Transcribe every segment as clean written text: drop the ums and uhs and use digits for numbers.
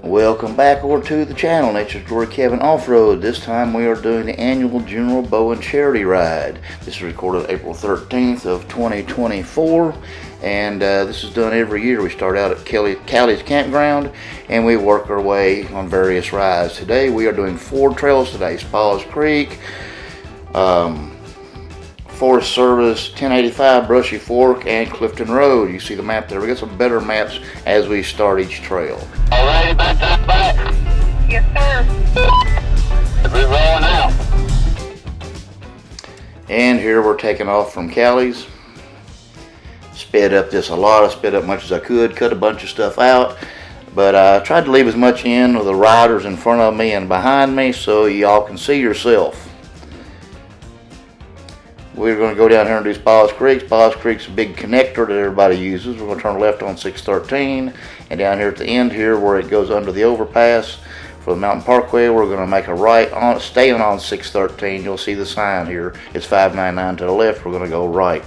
Welcome back over to the channel, Nature's Glory Cabin Off-Road. This time we are doing the annual General Bowen charity ride. This is recorded April 13th of 2024, and this is done every year. We start out at Callies Campground and we work our way on various rides. Today we are doing 4 trails today: Callies Creek, Forest Service, 1085, Brushy Fork, and Clifton Road. You see the map there. We got some better maps as we start each trail. Alrighty, back. Yes, sir. We're rolling out. And here we're taking off from Callies. Sped up this a lot. I sped up much as I could, cut a bunch of stuff out, but I tried to leave as much in with the riders in front of me and behind me so y'all can see yourself. We're going to go down here and do Callies Creek. Callies Creek's a big connector that everybody uses. We're going to turn left on 613, and down here at the end here where it goes under the overpass for the Mountain Parkway, we're going to make a right on, staying on 613. You'll see the sign here. It's 599 to the left. We're going to go right.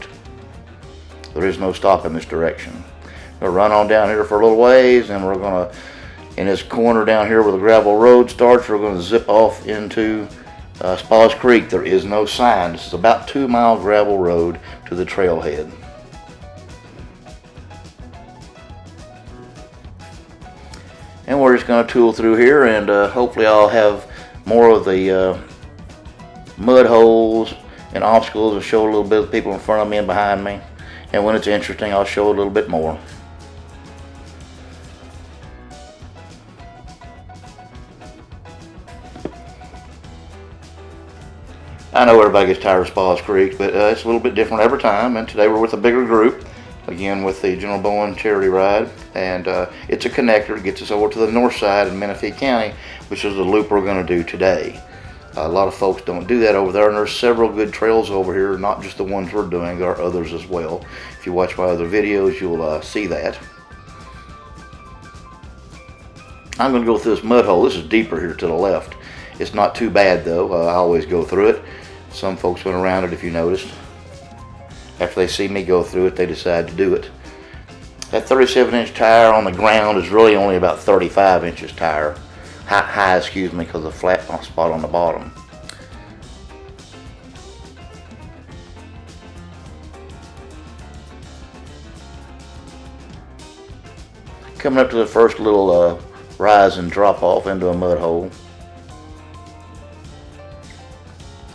There is no stop in this direction. We'll run on down here for a little ways, and we're going to, in this corner down here where the gravel road starts, we're going to zip off into Callies Creek. There is no sign. This is about 2-mile gravel road to the trailhead. And we're just going to tool through here, and hopefully I'll have more of the mud holes and obstacles and show a little bit of the people in front of me and behind me. And when it's interesting, I'll show a little bit more. I know everybody gets tired of Callies Creek, but it's a little bit different every time, and today we're with a bigger group, again with the General Bowen charity ride, and it's a connector. It gets us over to the Northside in Menifee County, which is the loop we're going to do today. A lot of folks don't do that over there, and there's several good trails over here, not just the ones we're doing. There are others as well. If you watch my other videos, you'll see that. I'm going to go through this mud hole. This is deeper here to the left. It's not too bad though. I always go through it. Some folks went around it, if you noticed. After they see me go through it, they decide to do it. That 37-inch tire on the ground is really only about 35 inches tire. High, excuse me, because of the flat spot on the bottom. Coming up to the first little rise and drop off into a mud hole.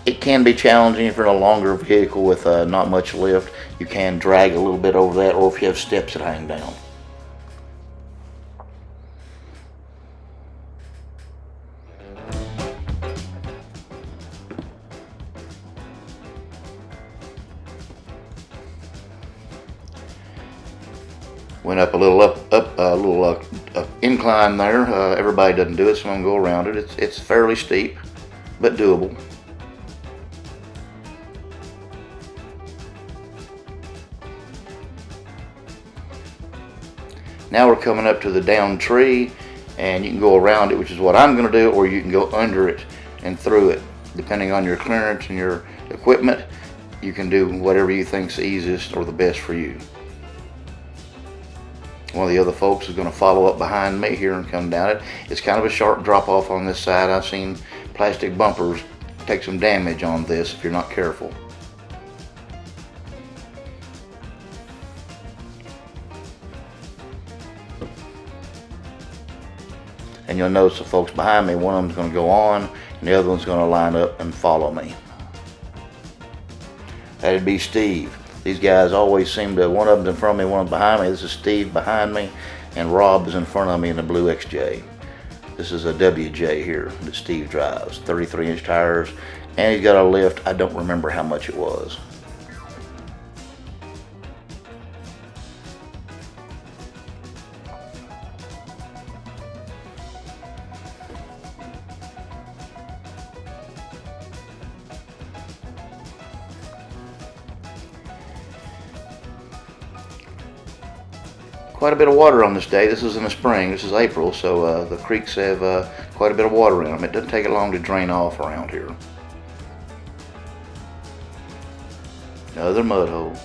It can be challenging if you're in a longer vehicle with not much lift. You can drag a little bit over that, or if you have steps that hang down. Went up a little incline there. Everybody doesn't do it, so I'm going to go around it. It's fairly steep, but doable. Now we're coming up to the down tree, and you can go around it, which is what I'm going to do, or you can go under it and through it. Depending on your clearance and your equipment, you can do whatever you think's the easiest or the best for you. One of the other folks is going to follow up behind me here and come down it. It's kind of a sharp drop off on this side. I've seen plastic bumpers take some damage on this if you're not careful. And you'll notice the folks behind me, one of them's going to go on and the other one's going to line up and follow me. That'd be Steve. These guys always seem to, one of them's in front of me, one behind me. This is Steve behind me, and Rob is in front of me in the blue XJ. This is a WJ here that Steve drives, 33-inch tires, and he's got a lift. I don't remember how much it was. Quite a bit of water on this day. This is in the spring. This is April, so the creeks have quite a bit of water in them. It doesn't take it long to drain off around here. Another mud hole.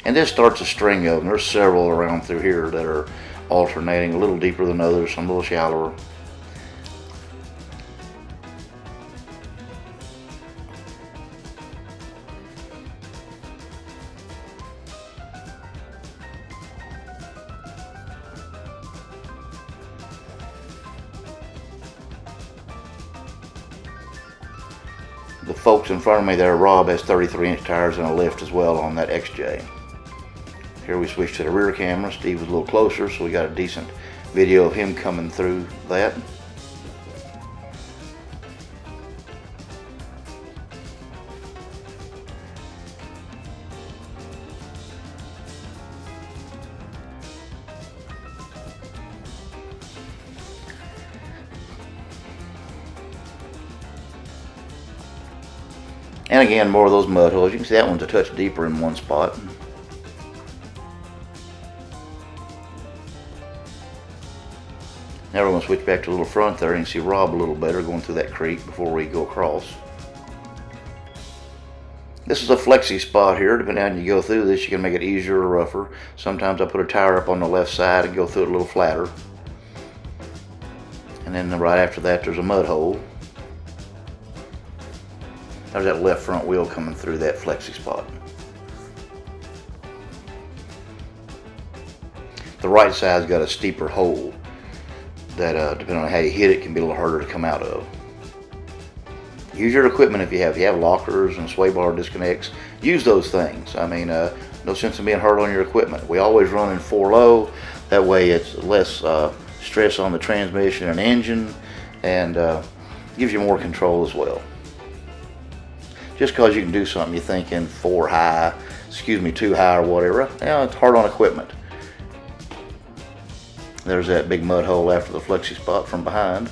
And this starts a string of them. There's several around through here that are alternating, a little deeper than others, some a little shallower. The folks in front of me there, Rob, has 33-inch tires and a lift as well on that XJ. Here we switch to the rear camera. Steve was a little closer, so we got a decent video of him coming through that. And again, more of those mud holes. You can see that one's a touch deeper in one spot. Now we're going to switch back to the little front there and see Rob a little better going through that creek before we go across. This is a flexi spot here. Depending on how you go through this, you can make it easier or rougher. Sometimes I put a tire up on the left side and go through it a little flatter. And then right after that, there's a mud hole. There's that left front wheel coming through that flexi spot. The right side's got a steeper hole that, depending on how you hit it, can be a little harder to come out of. Use your equipment if you have. If you have lockers and sway bar disconnects, use those things. I mean, no sense in being hard on your equipment. We always run in 4 low. That way it's less stress on the transmission and engine, and gives you more control as well. Just because you can do something you think in 4 high, too high or whatever, it's hard on equipment. There's that big mud hole after the flexi spot from behind.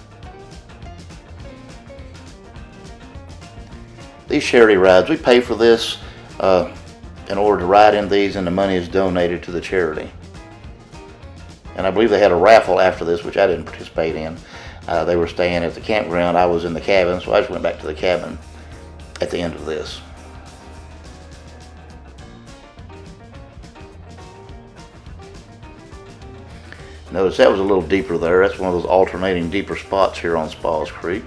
These charity rides, we pay for this in order to ride in these, and the money is donated to the charity. And I believe they had a raffle after this, which I didn't participate in. They were staying at the campground. I was in the cabin, so I just went back to the cabin at the end of this. Notice that was a little deeper there. That's one of those alternating deeper spots here on Spauld's Creek.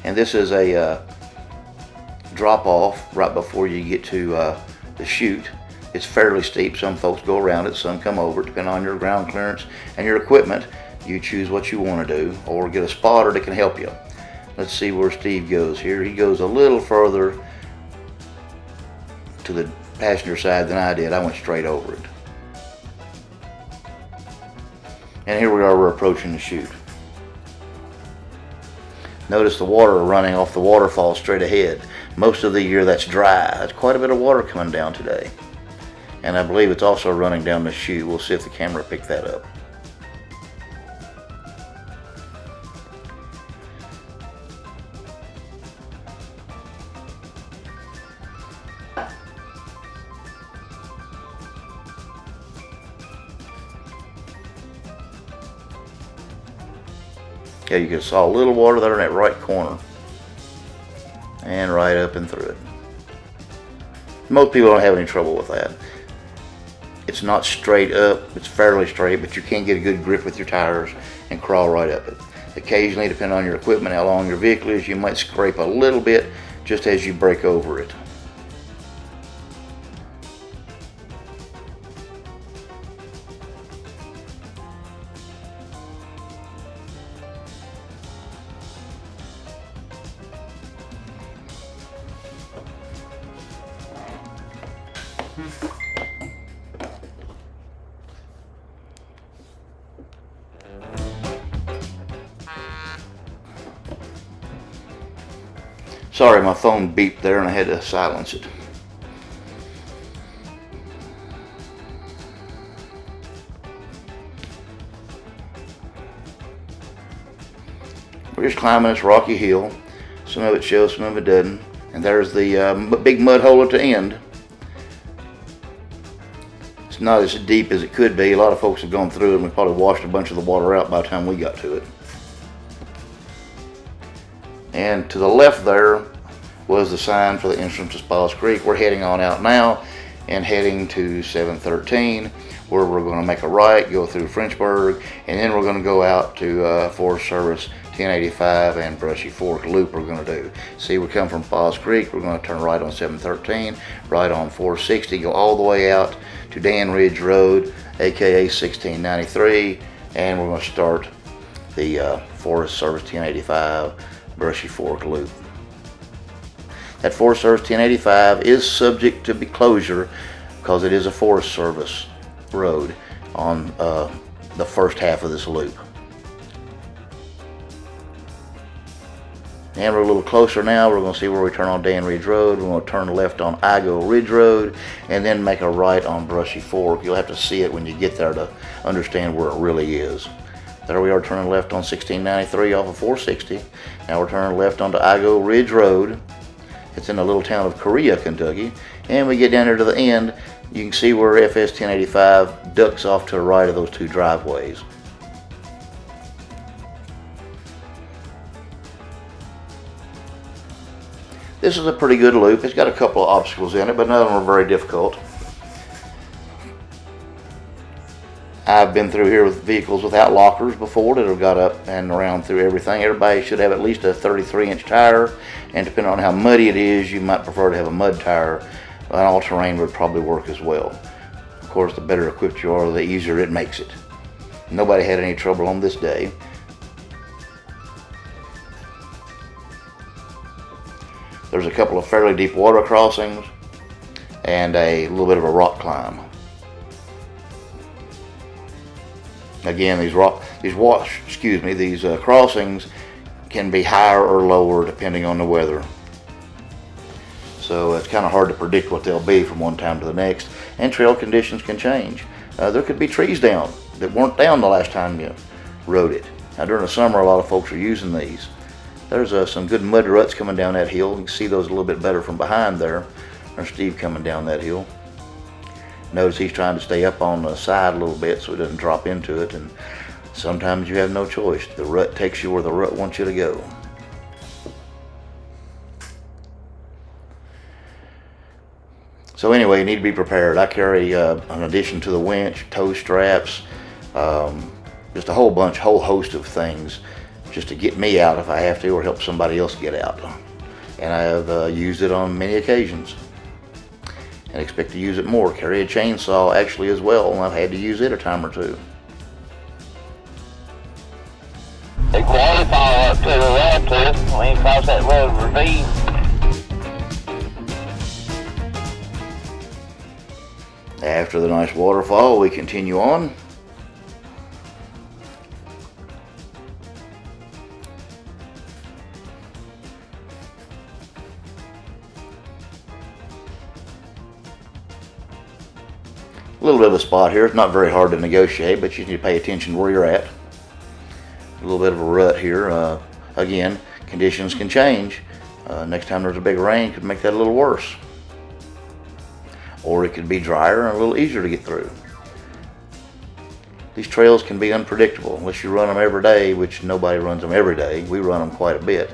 And this is a drop off right before you get to the chute. It's fairly steep. Some folks go around it, some come over it, depending on your ground clearance and your equipment. You choose what you want to do, or get a spotter that can help you. Let's see where Steve goes here. He goes a little further to the passenger side than I did. I went straight over it. And here we are, we're approaching the chute. Notice the water running off the waterfall straight ahead. Most of the year that's dry. That's quite a bit of water coming down today. And I believe it's also running down the chute. We'll see if the camera picked that up. Yeah, you can saw a little water there in that right corner. And right up and through it. Most people don't have any trouble with that. It's not straight up, it's fairly straight, but you can get a good grip with your tires and crawl right up it. Occasionally, depending on your equipment, how long your vehicle is, you might scrape a little bit just as you brake over it. Sorry, my phone beeped there and I had to silence it. We're just climbing this rocky hill. Some of it shows, some of it doesn't. And there's the big mud hole at the end. It's not as deep as it could be. A lot of folks have gone through it and we probably washed a bunch of the water out by the time we got to it. And to the left there, was the sign for the entrance to Spalls Creek. We're heading on out now and heading to 713, where we're going to make a right, go through Frenchburg, and then we're going to go out to Forest Service 1085 and Brushy Fork Loop we're going to do. See, we come from Spalls Creek, we're going to turn right on 713, right on 460, go all the way out to Dan Ridge Road, aka 1693, and we're going to start the Forest Service 1085 Brushy Fork Loop. That Forest Service 1085 is subject to closure because it is a Forest Service road on the first half of this loop. And we're a little closer now. We're going to see where we turn on Dan Ridge Road. We're going to turn left on Igo Ridge Road and then make a right on Brushy Fork. You'll have to see it when you get there to understand where it really is. There we are turning left on 1693 off of 460. Now we're turning left onto Igo Ridge Road. It's in the little town of Korea, Kentucky. And we get down here to the end. You can see where FS1085 ducks off to the right of those two driveways. This is a pretty good loop. It's got a couple of obstacles in it, but none of them are very difficult. I've been through here with vehicles without lockers before that have got up and around through everything. Everybody should have at least a 33-inch tire, and depending on how muddy it is, you might prefer to have a mud tire. An all-terrain would probably work as well. Of course, the better equipped you are, the easier it makes it. Nobody had any trouble on this day. There's a couple of fairly deep water crossings and a little bit of a rock climb. Again, these crossings can be higher or lower depending on the weather. So it's kind of hard to predict what they'll be from one time to the next, and trail conditions can change. There could be trees down that weren't down the last time you rode it. Now during the summer, a lot of folks are using these. There's some good mud ruts coming down that hill. You can see those a little bit better from behind there. There's Steve coming down that hill. Notice he's trying to stay up on the side a little bit so he doesn't drop into it, and sometimes you have no choice. The rut takes you where the rut wants you to go. So anyway, you need to be prepared. I carry, in addition to the winch, tow straps, just a whole host of things just to get me out if I have to, or help somebody else get out. And I have used it on many occasions and expect to use it more. Carry a chainsaw actually as well, and I've had to use it a time or two. Big waterfall up to the left here. We ain't crossed that road ravine. After the nice waterfall, we continue on. A little bit of a spot here. It's not very hard to negotiate, but you need to pay attention where you're at. A little bit of a rut here. Again, conditions can change. Next time there's a big rain, it could make that a little worse. Or it could be drier and a little easier to get through. These trails can be unpredictable unless you run them every day, which nobody runs them every day. We run them quite a bit.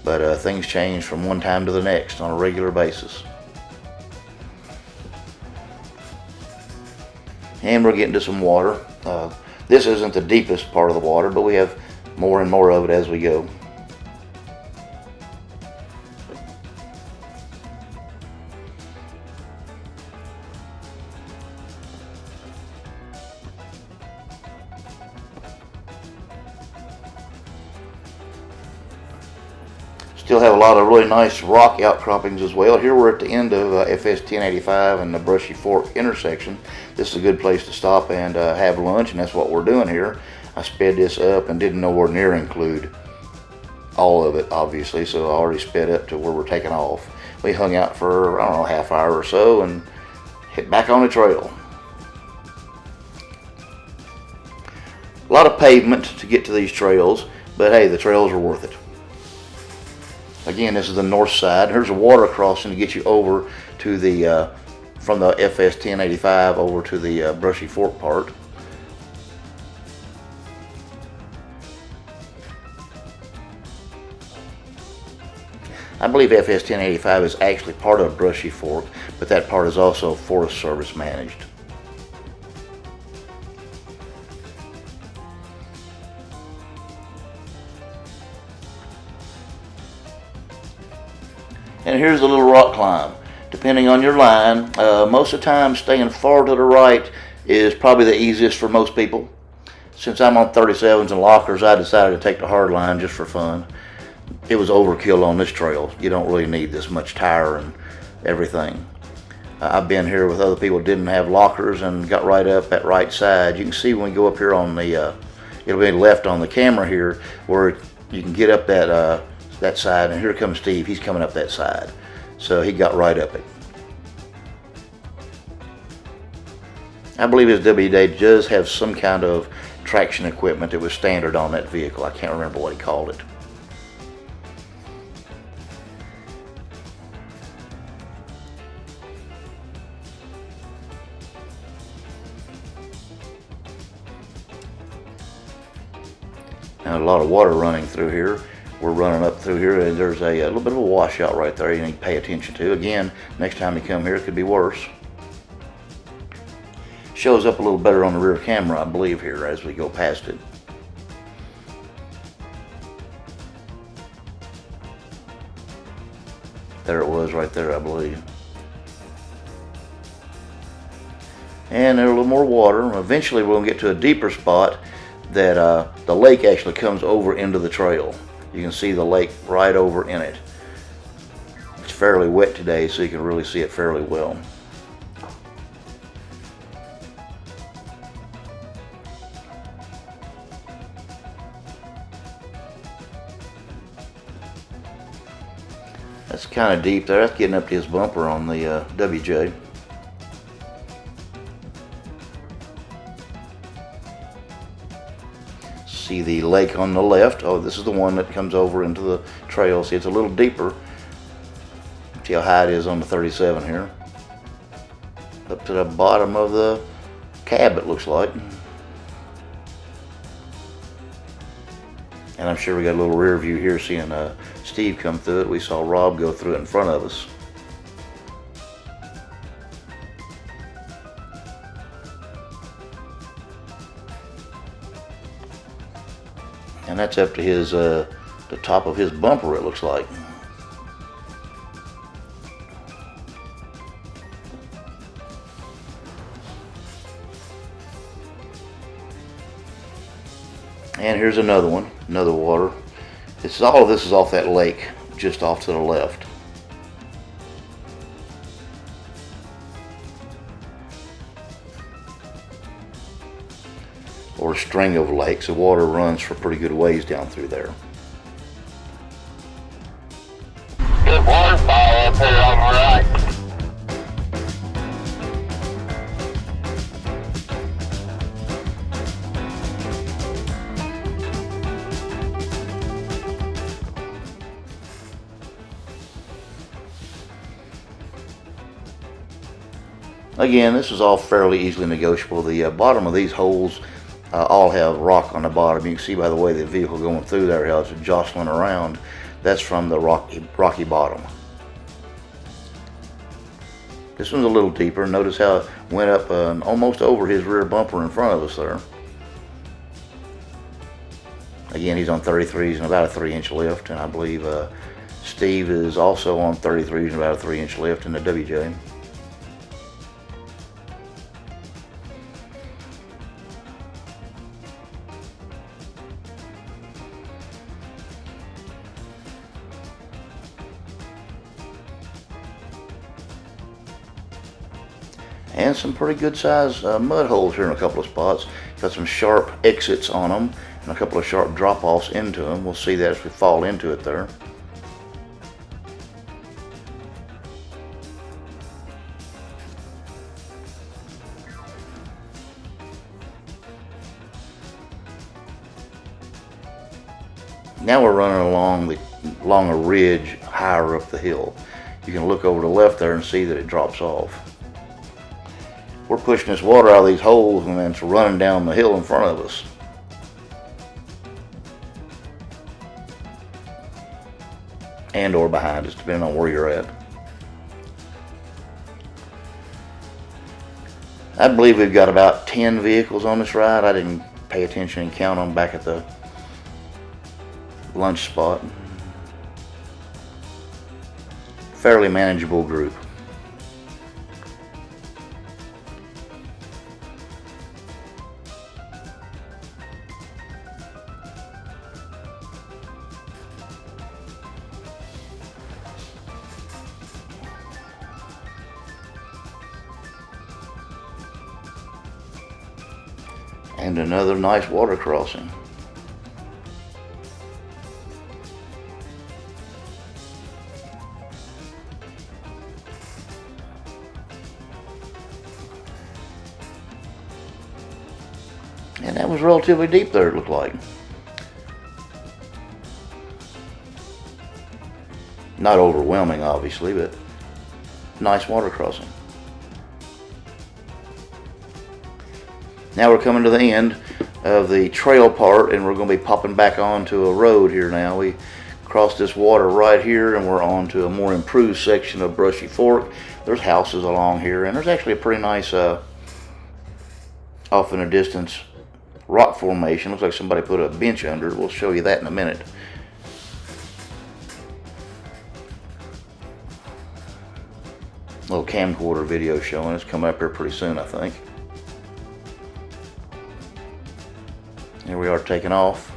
But things change from one time to the next on a regular basis. And we're getting to some water. This isn't the deepest part of the water, but we have more and more of it as we go. Still have a lot of really nice rock outcroppings as well. Here we're at the end of FS1085 and the Brushy Fork intersection. This is a good place to stop and have lunch, and that's what we're doing here. I sped this up and didn't nowhere near include all of it, obviously, so I already sped up to where we're taking off. We hung out for, I don't know, half hour or so and hit back on the trail. A lot of pavement to get to these trails, but hey, the trails are worth it. Again, this is the north side. Here's a water crossing to get you over to the, from the FS1085 over to the Brushy Fork part. I believe FS1085 is actually part of Brushy Fork, but that part is also Forest Service managed. And here's a little rock climb. Depending on your line, most of the time staying far to the right is probably the easiest for most people. Since I'm on 37s and lockers, I decided to take the hard line just for fun. It was overkill on this trail. You don't really need this much tire and everything. I've been here with other people that didn't have lockers and got right up that right side. You can see when we go up here on the, it'll be left on the camera here, where you can get up that side, and here comes Steve. He's coming up that side. So he got right up it. I believe his WD does have some kind of traction equipment that was standard on that vehicle. I can't remember what he called it. Now, a lot of water running through here. We're running up through here, and there's a little bit of a washout right there you need to pay attention to. Again, next time you come here, it could be worse. Shows up a little better on the rear camera, I believe, here as we go past it. There it was right there, I believe. And there's a little more water. Eventually we'll get to a deeper spot that the lake actually comes over into the trail. You can see the lake right over in it. It's fairly wet today, so you can really see it fairly well. That's kind of deep there. That's getting up to his bumper on the WJ. See the lake on the left. Oh, this is the one that comes over into the trail. See, it's a little deeper. See how high it is on the 37 here. Up to the bottom of the cab, it looks like. And I'm sure we got a little rear view here seeing Steve come through it. We saw Rob go through it in front of us. And that's up to his the top of his bumper, it looks like. And here's another one, another water. All of this is off that lake, just off to the left. Or a string of lakes. The water runs for a pretty good ways down through there. Good waterfall up here on the right. Again, this is all fairly easily negotiable. The bottom of these holes all have rock on the bottom. You can see by the way the vehicle going through there how it's jostling around. That's from the rocky bottom. This one's a little deeper. Notice how it went up almost over his rear bumper in front of us there. Again, he's on 33s and about a 3-inch lift, and I believe Steve is also on 33s and about a 3-inch lift in the WJ. And some pretty good sized mud holes here in a couple of spots. Got some sharp exits on them and a couple of sharp drop-offs into them. We'll see that as we fall into it there. Now we're running along a ridge higher up the hill. You can look over to the left there and see that it drops off. We're pushing this water out of these holes and then it's running down the hill in front of us. and or behind us, depending on where you're at. I believe we've got about 10 vehicles on this ride. I didn't pay attention and count them back at the lunch spot. Fairly manageable group. And another nice water crossing. And that was relatively deep there, it looked like. Not overwhelming, obviously, but nice water crossing. Now we're coming to the end of the trail part, and we're going to be popping back onto a road here now. We crossed this water right here, and we're on to a more improved section of Brushy Fork. There's houses along here, and there's actually a pretty nice, off in the distance, rock formation. Looks like somebody put a bench under it. We'll show you that in a minute. Little camcorder video showing. It's coming up here pretty soon, I think. Here we are taking off.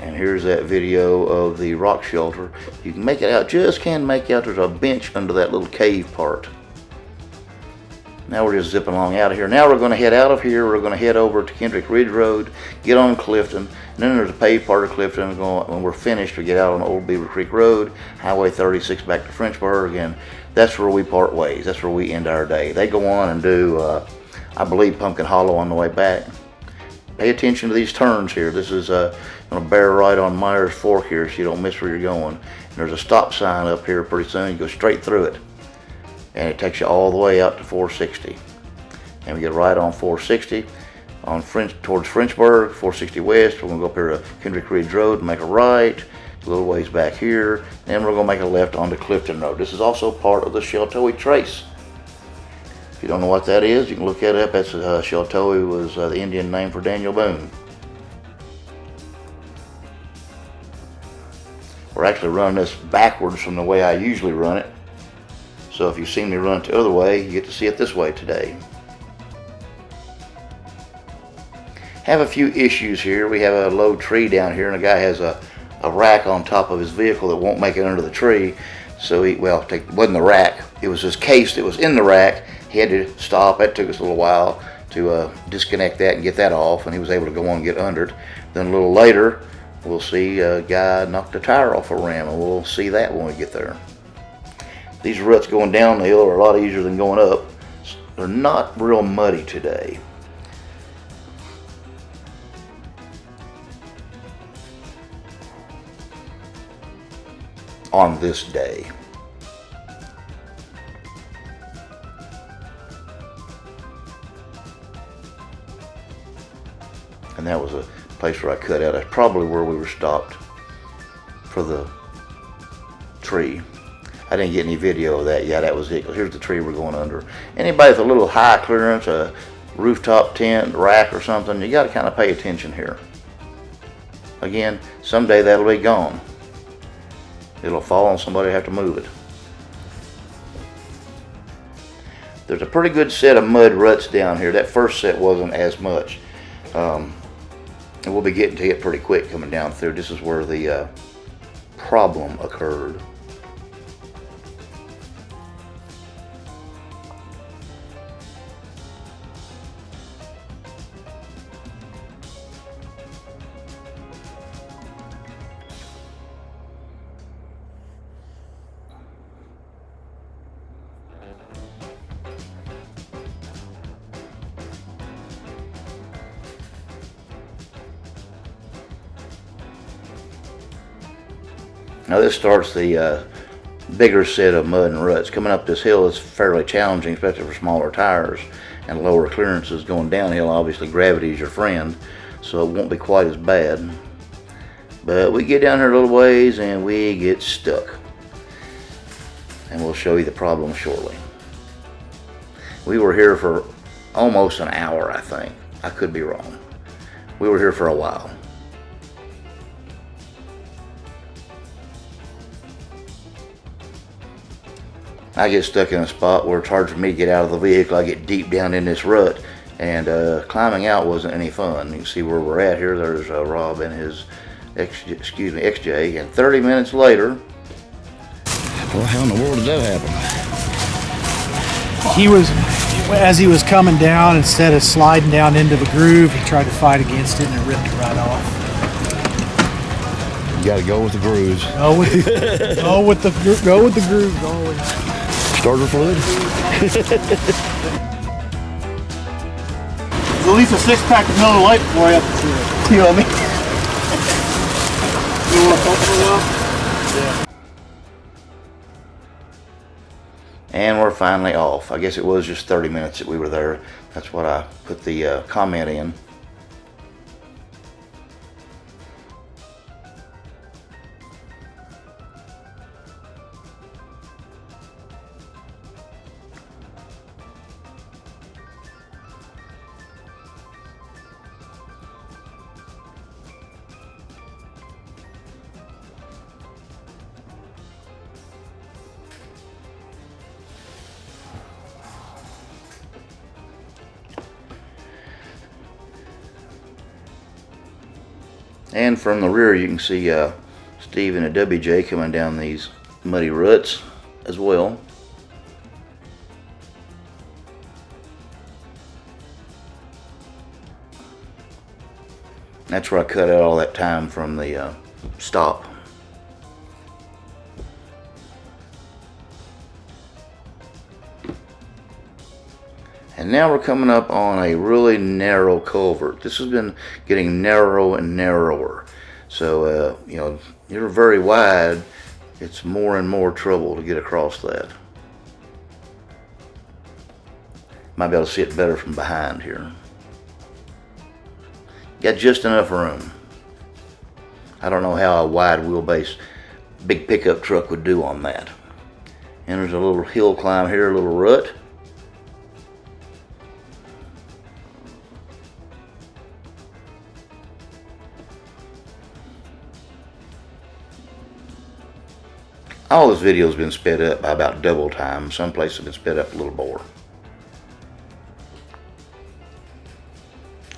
And here's that video of the rock shelter. You can make it out, just can make out there's a bench under that little cave part. Now we're just zipping along out of here. Now we're going to head out of here. We're going to head over to Kendrick Ridge Road, get on Clifton, and then there's a paved part of Clifton. When we're finished, we get out on Old Beaver Creek Road, Highway 36 back to Frenchburg, and that's where we part ways. That's where we end our day. They go on and do, I believe, Pumpkin Hollow on the way back. Pay attention to these turns here. This is going to bear right on Myers Fork here so you don't miss where you're going. And there's a stop sign up here pretty soon. You go straight through it. And it takes you all the way out to 460. And we get right on 460 on towards Frenchburg, 460 west. We're going to go up here to Kendrick Ridge Road and make a right. A little ways back here. And we're going to make a left onto Clifton Road. This is also part of the Sheltoe Trace. If you don't know what that is, you can look that up. That's Sheltoe was the Indian name for Daniel Boone. We're actually running this backwards from the way I usually run it. So if you've seen me run it the other way, you get to see it this way today. Have a few issues here. We have a low tree down here, and a guy has a rack on top of his vehicle that won't make it under the tree. So it wasn't the rack. It was his case that was in the rack. He had to stop. That took us a little while to disconnect that and get that off, and he was able to go on and get under it. Then a little later, we'll see a guy knocked a tire off a ram, and we'll see that when we get there. These ruts going down the hill are a lot easier than going up. They're not real muddy today. On this day. And that was a place where I cut out. That's probably where we were stopped for the tree. I didn't get any video of that. Yeah, that was it. Here's the tree we're going under. Anybody with a little high clearance, a rooftop tent, rack or something, you got to kind of pay attention here. Again, someday that'll be gone. It'll fall on somebody, have to move it. There's a pretty good set of mud ruts down here. That first set wasn't as much. And we'll be getting to it pretty quick coming down through. This is where the problem occurred. Now this starts the bigger set of mud and ruts. Coming up this hill is fairly challenging, especially for smaller tires and lower clearances. Going downhill, obviously gravity is your friend, so it won't be quite as bad. But we get down here a little ways and we get stuck. And we'll show you the problem shortly. We were here for almost an hour, I think. I could be wrong. We were here for a while. I get stuck in a spot where it's hard for me to get out of the vehicle. I get deep down in this rut, and climbing out wasn't any fun. You can see where we're at here. There's Rob and his XJ, and 30 minutes later, well, how in the world did that happen? As he was coming down, instead of sliding down into the groove, he tried to fight against it and it ripped it right off. You got to go with the grooves. Go with the grooves always. Starter fluid. There's at least a 6-pack of Miller Lite before you. You know what I mean? You want to pump for a while? Yeah. And we're finally off. I guess it was just 30 minutes that we were there. That's what I put the comment in. And from the rear you can see Steve and a WJ coming down these muddy ruts as well. That's where I cut out all that time from the stop. And now we're coming up on a really narrow culvert. This has been getting narrower and narrower. So, you know, you're very wide. It's more and more trouble to get across that. Might be able to see it better from behind here. Got just enough room. I don't know how a wide wheelbase big pickup truck would do on that. And there's a little hill climb here, a little rut. All this video has been sped up by about double time. Some places have been sped up a little more.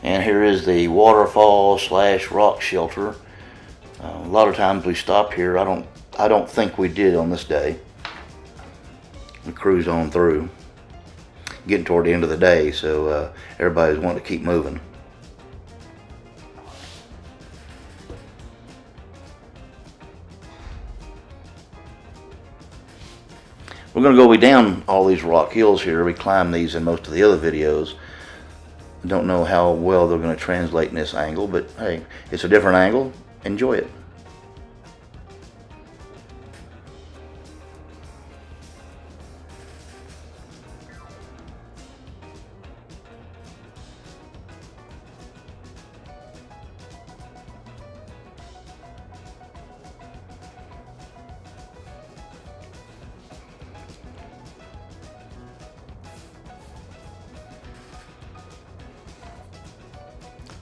And here is the waterfall / rock shelter. A lot of times we stop here. I don't think we did on this day. We cruised on through, getting toward the end of the day, so everybody's wanting to keep moving. We're going to go way down all these rock hills here. We climbed these in most of the other videos. I don't know how well they're going to translate in this angle, but hey, it's a different angle. Enjoy it.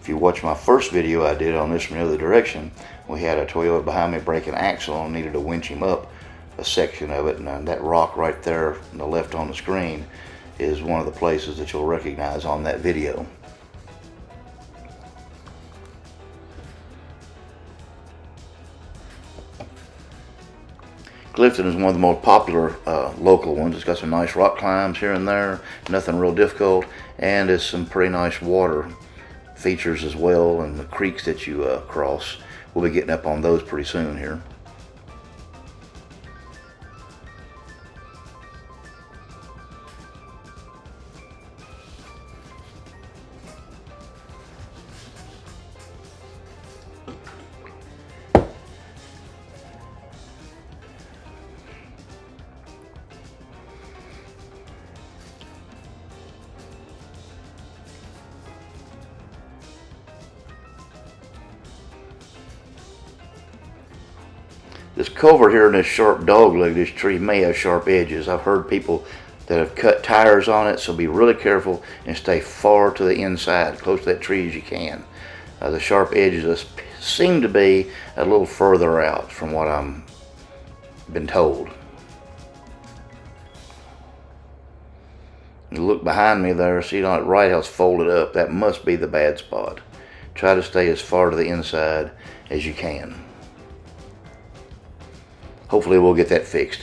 If you watch my first video I did on this from the other direction, we had a Toyota behind me break an axle and needed to winch him up a section of it, and that rock right there on the left on the screen is one of the places that you'll recognize on that video. Clifton is one of the most popular local ones. It's got some nice rock climbs here and there, nothing real difficult, and it's some pretty nice water features as well, and the creeks that you cross. We'll be getting up on those pretty soon here. This culvert here and this sharp dog leg, this tree may have sharp edges. I've heard people that have cut tires on it, so be really careful and stay far to the inside, close to that tree as you can. The sharp edges seem to be a little further out from what I'm been told. You look behind me there, see that right house folded up. That must be the bad spot. Try to stay as far to the inside as you can. Hopefully we'll get that fixed.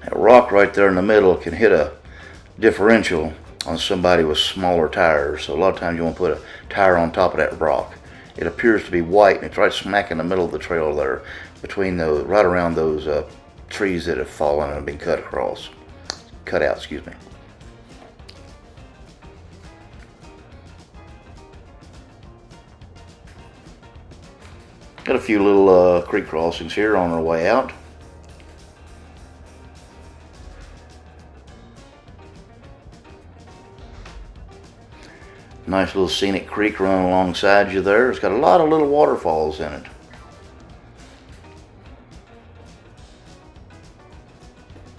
That rock right there in the middle can hit a differential on somebody with smaller tires. So a lot of times you want to put a tire on top of that rock. It appears to be white, and it's right smack in the middle of the trail there, between those, right around those trees that have fallen and have been cut out, excuse me. Got a few little creek crossings here on our way out. Nice little scenic creek running alongside you there. It's got a lot of little waterfalls in it.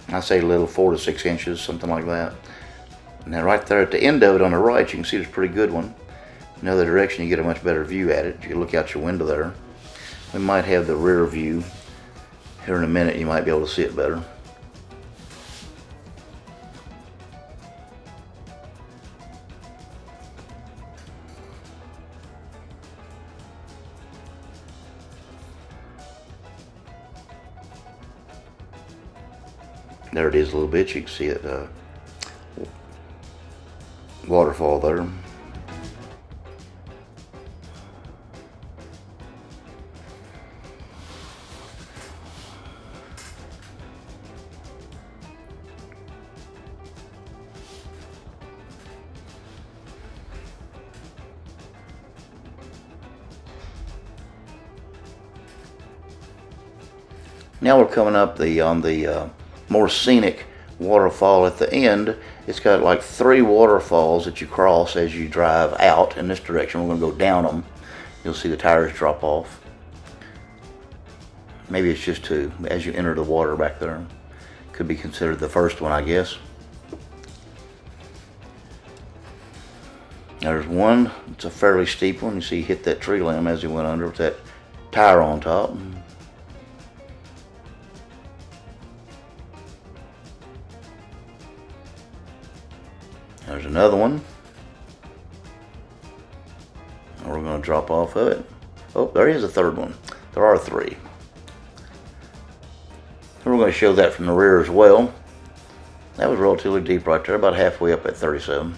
I say little, 4 to 6 inches, something like that. And then right there at the end of it on the right, you can see there's a pretty good one. In the other direction, you get a much better view at it. You can look out your window there. We might have the rear view. Here in a minute, you might be able to see it better. There it is a little bit. You can see it, waterfall there. Now we're coming up on the more scenic waterfall at the end. It's got like 3 waterfalls that you cross as you drive out in this direction. We're going to go down them. You'll see the tires drop off. Maybe it's just 2 as you enter the water back there. Could be considered the first one, I guess. There's one. It's a fairly steep one. You see he hit that tree limb as he went under with that tire on top. There's another one. And we're going to drop off of it. Oh, there is a third one. There are 3. And we're going to show that from the rear as well. That was relatively deep right there, about halfway up at 37.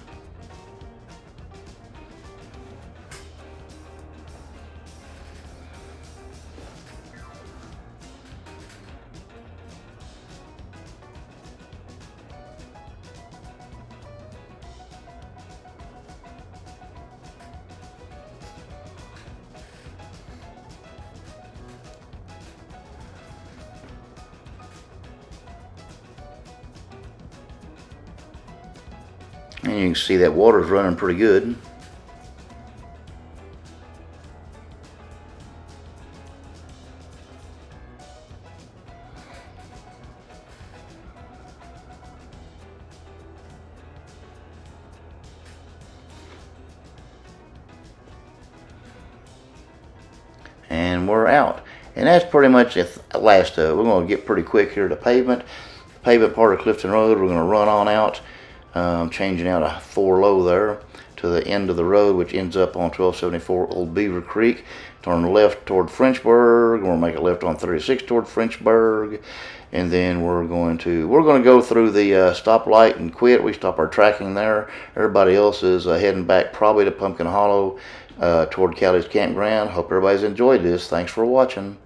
And you can see that water's running pretty good. And we're out. And that's pretty much the last of it. We're going to get pretty quick here to pavement. The pavement part of Clifton Road, we're going to run on out. Changing out a 4 low there to the end of the road, which ends up on 1274 Old Beaver Creek. Turn left toward Frenchburg. We'll make a left on 36 toward Frenchburg, and then we're going to go through the stoplight and quit. We stop our tracking there. Everybody else is heading back probably to Pumpkin Hollow toward Callies Campground. Hope everybody's enjoyed this. Thanks for watching.